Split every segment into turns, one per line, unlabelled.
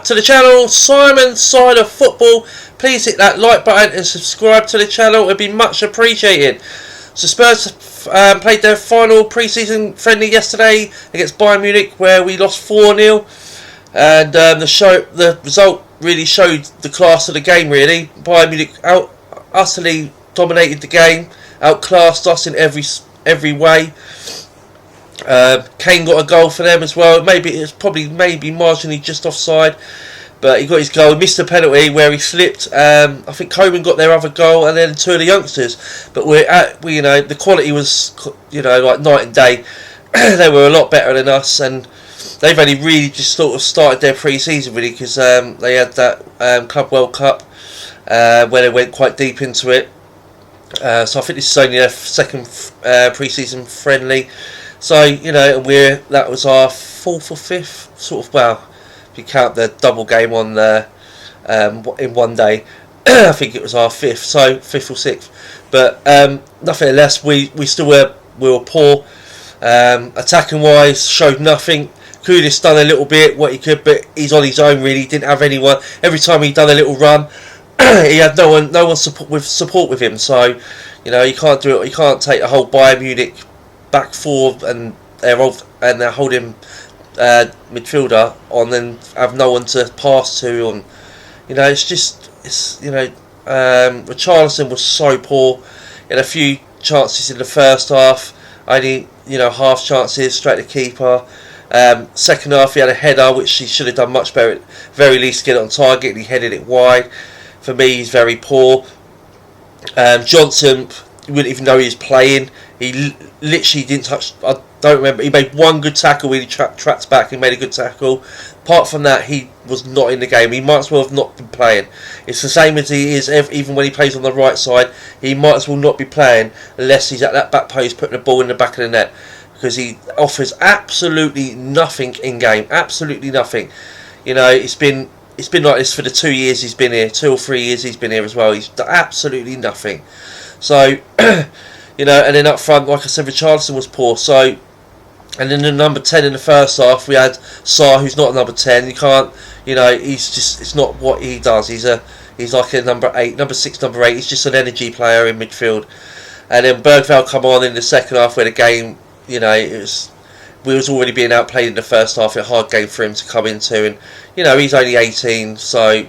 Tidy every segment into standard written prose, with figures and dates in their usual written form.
to the channel, Simon Side of Football. Please hit that like button and subscribe to the channel. It would be much appreciated. So Spurs played their final pre-season friendly yesterday against Bayern Munich, where we lost 4-0. And the result really showed the class of the game, really. Bayern Munich utterly dominated the game, outclassed us in every way. Kane got a goal for them as well. Maybe marginally just offside, but he got his goal. He missed a penalty where he slipped. I think Coman got their other goal, and then two of the youngsters. But the quality was like night and day. They were a lot better than us, and they've only really just sort of started their pre-season really, because they had that Club World Cup where they went quite deep into it. So I think this is only their second pre-season friendly. So that was our fourth or fifth sort of. Well, if you count the double game on in one day, I think it was our fifth. So fifth or sixth. But nothing we were poor. Attacking wise, showed nothing. Kudus done a little bit what he could, but he's on his own really. He didn't have anyone. Every time he done a little run, he had no one support with him. So you can't do it. You can't take a whole Bayern Munich back four and they're holding midfielder on and have no one to pass to. And Richarlison was so poor. He had a few chances in the first half. Only half chances, straight to keeper. Second half he had a header which he should have done much better, at very least get it on target, and he headed it wide. For me, he's very poor. Johnson, you wouldn't even know he was playing. He literally didn't touch. I don't remember. He made one good tackle when he tracked back and made a good tackle. Apart from that, he was not in the game. He might as well have not been playing. It's the same as he is even when he plays on the right side. He might as well not be playing unless he's at that back post putting the ball in the back of the net, because he offers absolutely nothing in game. Absolutely nothing. It's been like this for the 2 years he's been here, 2 or 3 years he's been here as well. He's done absolutely nothing. So, and then up front, like I said, Richarlison was poor. So, and then the number 10 in the first half, we had Sarr, who's not a number 10. You can't, it's not what he does. He's like a number 8, number 6, number 8. He's just an energy player in midfield. And then Bergvall come on in the second half, where the game, we was already being outplayed in the first half. A hard game for him to come into, and he's only 18, so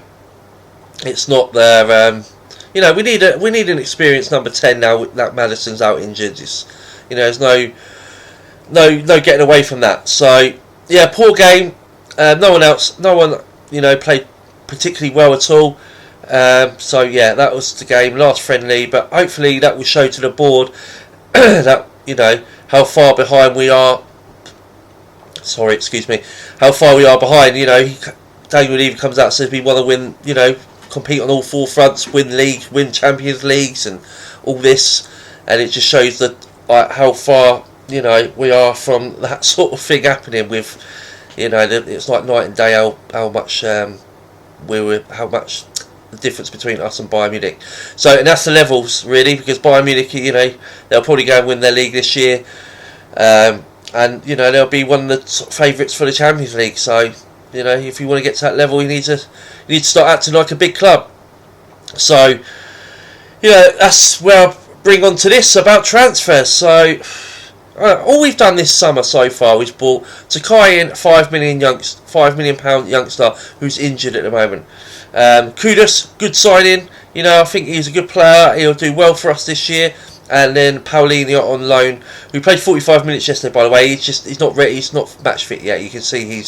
it's not there. We need an experienced number 10 now that Maddison's out injured. There's no getting away from that. So yeah, poor game. No one played particularly well at all. So yeah, that was the game, last friendly. But hopefully that will show to the board that how far behind we are. Sorry, excuse me. How far we are behind. Daniel Levy comes out and says we want to win. Compete on all 4 fronts, win league, win Champions Leagues, and all this, and it just shows that how far we are from that sort of thing happening. With it's like night and day how much the difference between us and Bayern Munich. So, and that's the levels really, because Bayern Munich, they'll probably go and win their league this year, and they'll be one of the favourites for the Champions League. So, if you want to get to that level, you need to start acting like a big club. So, that's where I bring on to this about transfers. So, all we've done this summer so far, we've bought Takai in, £5 million youngster who's injured at the moment. Kudus, good signing. I think he's a good player. He'll do well for us this year. And then Paulinho on loan, who played 45 minutes yesterday, by the way. He's not ready. He's not match fit yet. You can see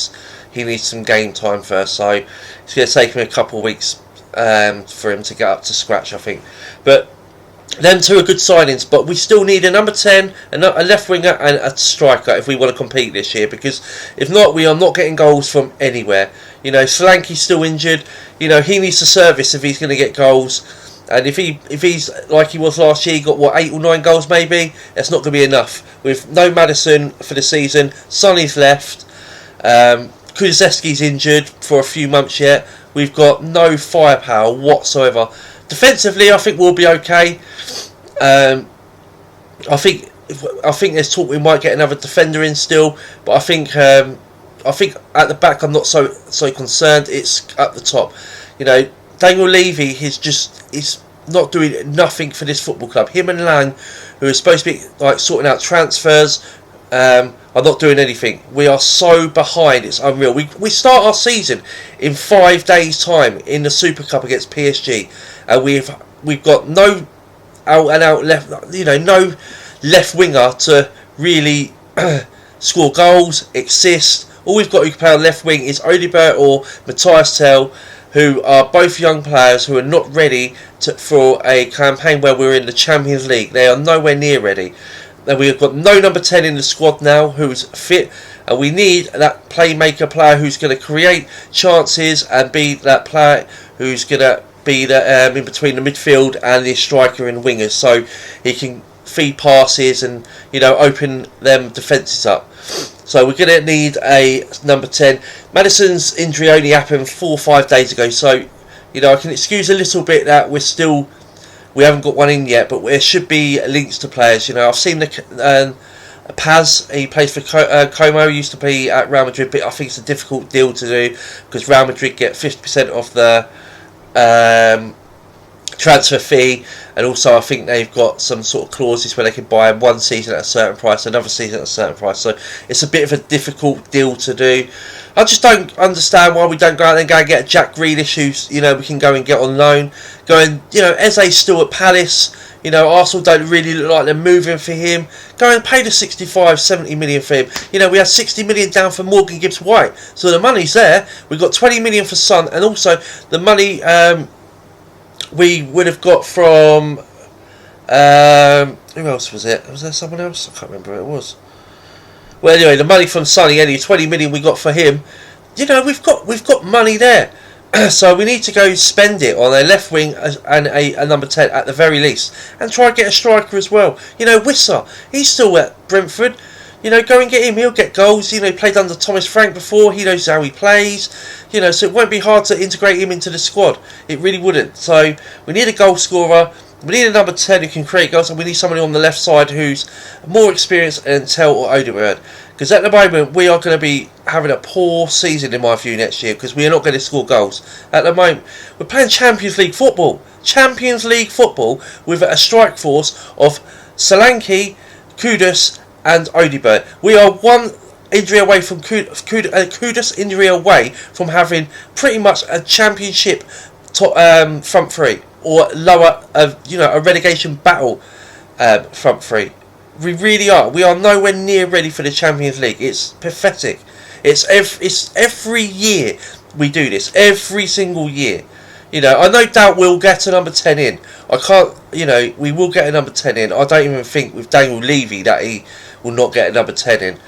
he needs some game time first. So it's going to take him a couple of weeks for him to get up to scratch, I think. But them two are good signings. But we still need a number 10, a left winger, and a striker if we want to compete this year. Because if not, we are not getting goals from anywhere. Solanke's still injured. He needs to service if he's going to get goals. And if he's like he was last year, he got 8 or 9 goals maybe. That's not going to be enough. With no Maddison for the season, Sonny's left, Kulusevski's injured for a few months yet. We've got no firepower whatsoever. Defensively, I think we'll be okay. I think there's talk we might get another defender in still, but I think I think at the back I'm not so concerned. It's at the top. You know, Daniel Levy he's not doing nothing for this football club. Him and Lang, who are supposed to be like sorting out transfers, are not doing anything. We are so behind, it's unreal. We start our season in 5 days' time in the Super Cup against PSG, and we've got no out and out left, you know, no left winger to really score goals, assist. All we've got who can play on left wing is Odibert or Matthias Tell, who are both young players who are not ready for a campaign where we're in the Champions League. They are nowhere near ready. And we've got no number 10 in the squad now who's fit, and we need that playmaker player who's going to create chances and be that player who's going to be the in between the midfield and the striker and wingers, so he can feed passes and, you know, open them defences up. So we're going to need a number 10. Madison's injury only happened 4 or 5 days ago, so, you know, I can excuse a little bit that we haven't got one in yet, but there should be links to players. You know, I've seen the Paz. He plays for Como. Used to be at Real Madrid, but I think it's a difficult deal to do because Real Madrid get 50% of the transfer fee, and also I think they've got some sort of clauses where they can buy one season at a certain price, another season at a certain price. So it's a bit of a difficult deal to do. I just don't understand why we don't go out there and go and get a Jack Grealish, who's, you know, we can go and get on loan. You know, Eze's still at Palace. You know, Arsenal don't really look like they're moving for him. Go and pay the 65, 70 million for him. You know, we had 60 million down for Morgan Gibbs-White, so the money's there. We've got 20 million for Son, and also the money we would have got from who else was it? Was there someone else? I can't remember who it was. Well, anyway, the money from Sonny, anyway, 20 million we got for him. You know, we've got money there. So we need to go spend it on a left wing and a number 10 at the very least, and try and get a striker as well. You know, Wissa, he's still at Brentford. You know, go and get him. He'll get goals. You know, he played under Thomas Frank before. He knows how he plays. You know, so it won't be hard to integrate him into the squad. It really wouldn't. So we need a goal scorer. We need a number 10 who can create goals, and we need somebody on the left side who's more experienced than Tell or Odegaard. Because at the moment, we are going to be having a poor season, in my view, next year, because we are not going to score goals. At the moment, we're playing Champions League football. Champions League football with a strike force of Solanke, Kudus and Odibert. We are one injury away from Kudus injury away from having pretty much a championship front three, or lower, you know, a relegation battle front three. We really are. We are nowhere near ready for the Champions League. It's pathetic. It's every year we do this. Every single year. You know, I no doubt we'll get a number 10 in. I can't, you know, we will get a number 10 in. I don't even think with Daniel Levy that he will not get a number 10 in.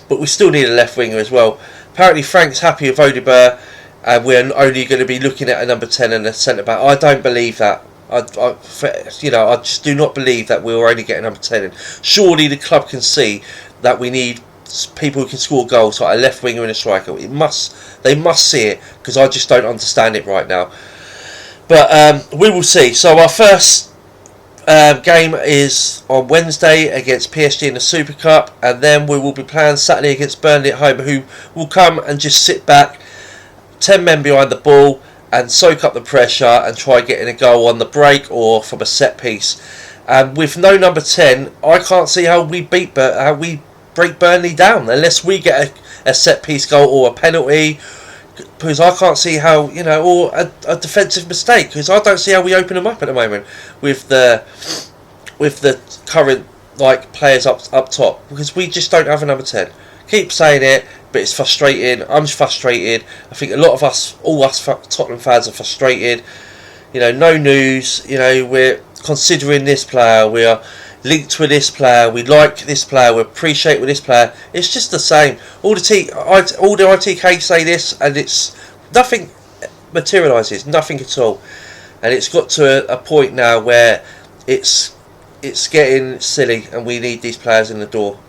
But we still need a left winger as well. Apparently Frank's happy with Odibert, and we're only going to be looking at a number 10 and a centre back. I don't believe that. I just do not believe that we'll only get a number 10 in. Surely the club can see that we need people who can score goals, like a left winger and a striker. They must see it, because I just don't understand it right now. But we will see. So our first game is on Wednesday against PSG in the Super Cup, and then we will be playing Saturday against Burnley at home, who will come and just sit back, 10 men behind the ball, and soak up the pressure and try getting a goal on the break or from a set piece. And with no number 10, I can't see how we break Burnley down unless we get a set piece goal or a penalty. Because I can't see how, you know, or a defensive mistake. Because I don't see how we open them up at the moment with the current players up top. Because we just don't have a number 10. Keep saying it, but it's frustrating. I'm frustrated. I think a lot of us, all us Tottenham fans, are frustrated. You know, no news. You know, we're considering this player. We are linked with this player. We like this player. We appreciate with this player. It's just the same. All the ITK say this, and it's nothing materialises. Nothing at all. And it's got to a point now where it's getting silly, and we need these players in the door.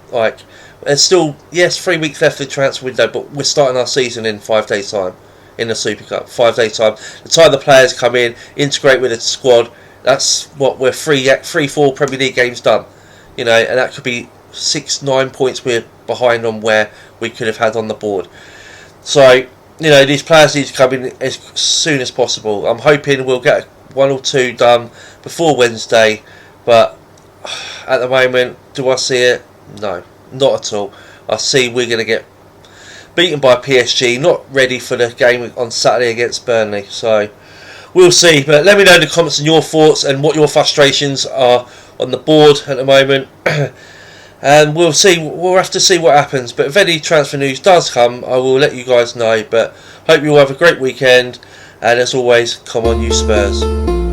There's still, 3 weeks left of the transfer window, but we're starting our season in 5 days' time in the Super Cup. 5 days' time. The time the players come in, integrate with the squad, that's what we're 3-4 Premier League games done. You know, and that could be 6-9 points we're behind on where we could have had on the board. So, you know, these players need to come in as soon as possible. I'm hoping we'll get one or two done before Wednesday, but at the moment, do I see it? No, not at all. I see we're going to get beaten by PSG, not ready for the game on Saturday against Burnley. So, we'll see. But let me know in the comments on your thoughts and what your frustrations are on the board at the moment. And we'll see. We'll have to see what happens. But if any transfer news does come, I will let you guys know. But hope you all have a great weekend. And as always, come on, you Spurs.